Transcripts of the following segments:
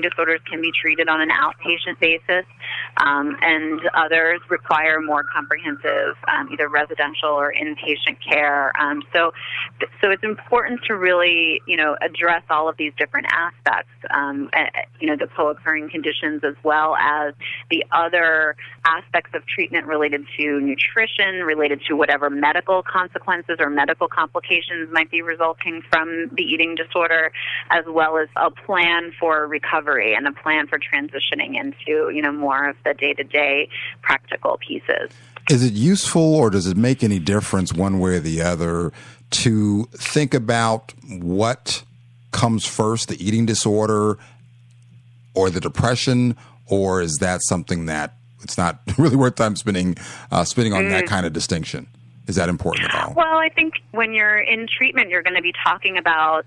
disorders can be treated on an outpatient basis, and others require more comprehensive either residential or inpatient care. So it's important to really, address all of these different aspects, the co-occurring conditions as well as the other aspects of treatment related to nutrition, related to whatever medical consequences or medical complications might be resulting from the eating disorder, as well as a plan for recovery and a plan for transitioning into, more of the day-to-day practical pieces. Is it useful, or does it make any difference one way or the other to think about what comes first, the eating disorder or the depression, or is that something that it's not really worth time spending on that kind of distinction? Is that important at all? Well, I think when you're in treatment, you're going to be talking about,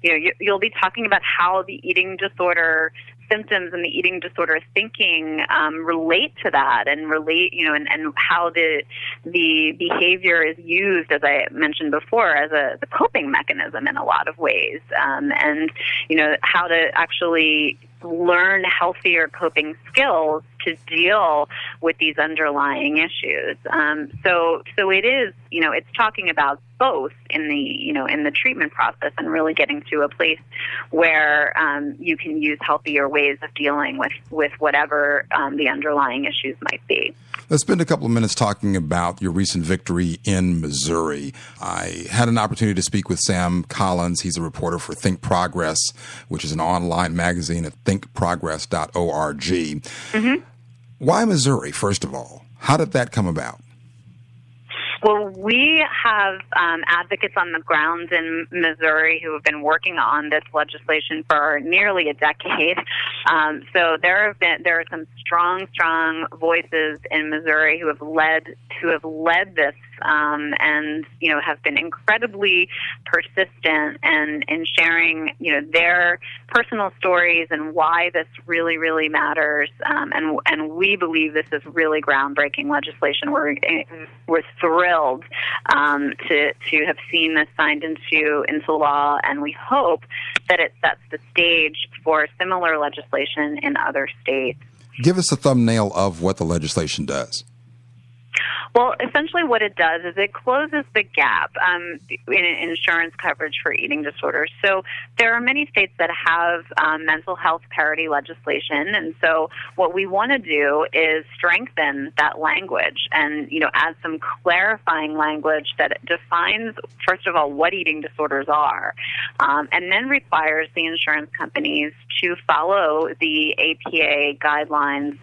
you'll be talking about how the eating disorder symptoms and the eating disorder thinking relate to that, and relate, and how the behavior is used, as I mentioned before, as a coping mechanism in a lot of ways, and how to actually learn healthier coping skills to deal with these underlying issues. So it is, it's talking about both in the treatment process, and really getting to a place where you can use healthier ways of dealing with whatever the underlying issues might be. Let's spend a couple of minutes talking about your recent victory in Missouri. I had an opportunity to speak with Sam Collins. He's a reporter for Think Progress, which is an online magazine at thinkprogress.org. Mm-hmm. Why Missouri, first of all? How did that come about? Well, we have advocates on the ground in Missouri who have been working on this legislation for nearly a decade. So there are some strong voices in Missouri who have led this, and have been incredibly persistent in sharing their personal stories and why this really matters. And we believe this is really groundbreaking legislation. We're thrilled to have seen this signed into law, and we hope that it sets the stage for similar legislation in other states. Give us a thumbnail of what the legislation does. Well, essentially what it does is it closes the gap in insurance coverage for eating disorders. So there are many states that have mental health parity legislation, and so what we want to do is strengthen that language and, add some clarifying language that defines, first of all, what eating disorders are, and then requires the insurance companies to follow the APA guidelines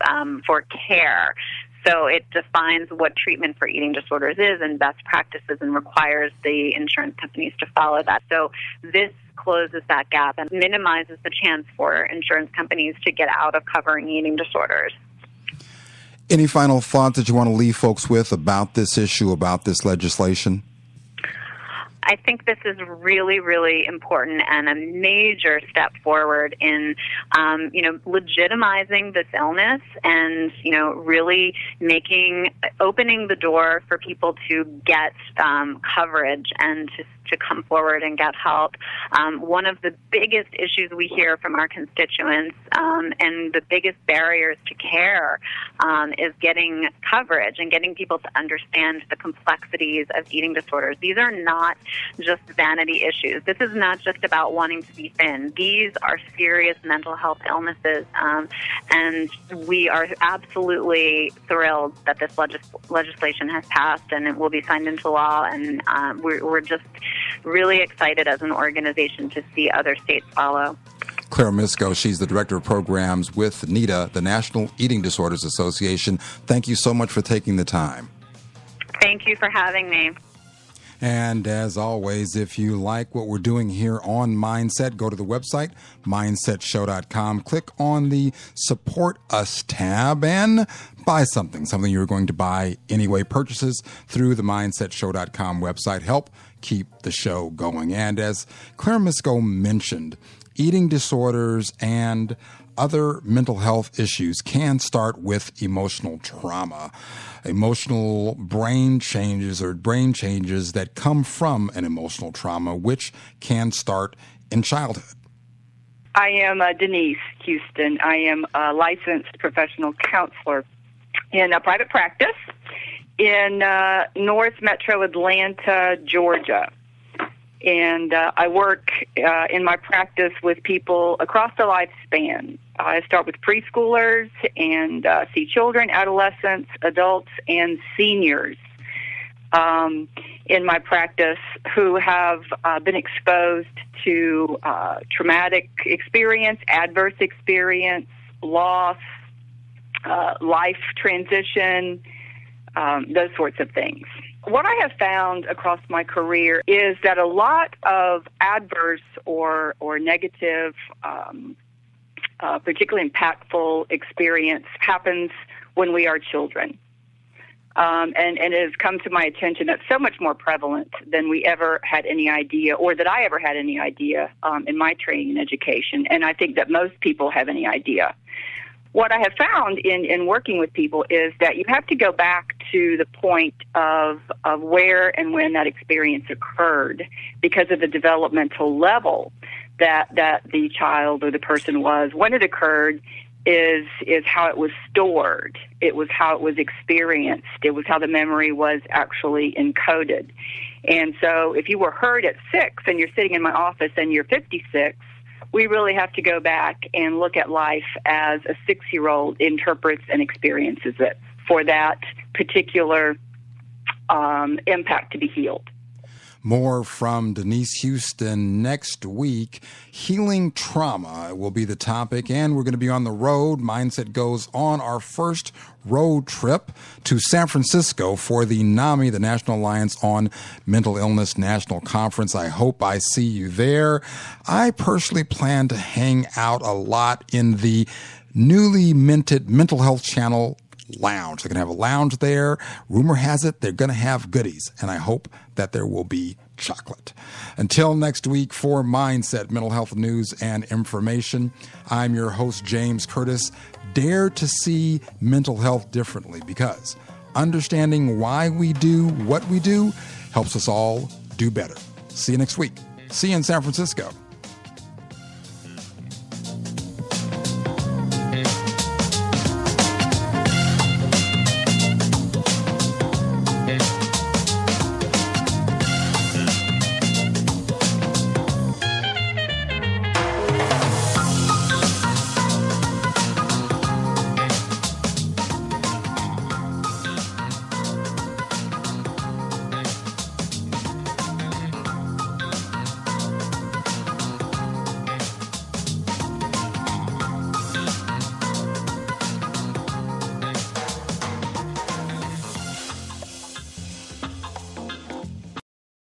for care. So it defines what treatment for eating disorders is and best practices, and requires the insurance companies to follow that. So this closes that gap and minimizes the chance for insurance companies to get out of covering eating disorders. Any final thoughts that you want to leave folks with about this issue, about this legislation? I think this is really important and a major step forward in, legitimizing this illness and, really opening the door for people to get coverage and to come forward and get help. One of the biggest issues we hear from our constituents and the biggest barriers to care is getting coverage and getting people to understand the complexities of eating disorders. These are not just vanity issues. This is not just about wanting to be thin. These are serious mental health illnesses, and we are absolutely thrilled that this legislation has passed and it will be signed into law, and we're just really excited as an organization to see other states follow. Claire Misko, she's the Director of Programs with NEDA, the National Eating Disorders Association. Thank you so much for taking the time. Thank you for having me. And as always, if you like what we're doing here on Mindset, go to the website, mindsetshow.com, click on the Support Us tab and buy something you're going to buy anyway. Purchases through the mindsetshow.com website help keep the show going. And as Claire Misko mentioned, eating disorders and other mental health issues can start with emotional trauma, emotional brain changes that come from an emotional trauma, which can start in childhood. I am Denise Houston. I am a licensed professional counselor in a private practice in North Metro Atlanta, Georgia. And I work in my practice with people across the lifespan. I start with preschoolers and see children, adolescents, adults, and seniors in my practice who have been exposed to traumatic experience, adverse experience, loss, life transition, those sorts of things. What I have found across my career is that a lot of adverse or negative, particularly impactful experience happens when we are children. And it has come to my attention that's so much more prevalent than we ever had any idea, or that I ever had any idea in my training and education. And I think that most people have any idea. What I have found in working with people is that you have to go back to the point of where and when that experience occurred, because of the developmental level that the child or the person was when it occurred. Is how it was stored. It was how it was experienced. It was how the memory was actually encoded. And so if you were hurt at 6 and you're sitting in my office and you're 56, we really have to go back and look at life as a 6-year-old interprets and experiences it for that particular impact to be healed. More from Denise Houston next week. Healing trauma will be the topic, and we're going to be on the road. Mindset goes on our first road trip to San Francisco for the NAMI, the National Alliance on Mental Illness National Conference. I hope I see you there. I personally plan to hang out a lot in the newly minted Mental Health Channel lounge. They're going to have a lounge there. Rumor has it they're going to have goodies, and I hope that there will be chocolate. Until next week, for Mindset, mental health news and information, I'm your host, James Curtis. Dare to see mental health differently, because understanding why we do what we do helps us all do better. See you next week. See you in San Francisco.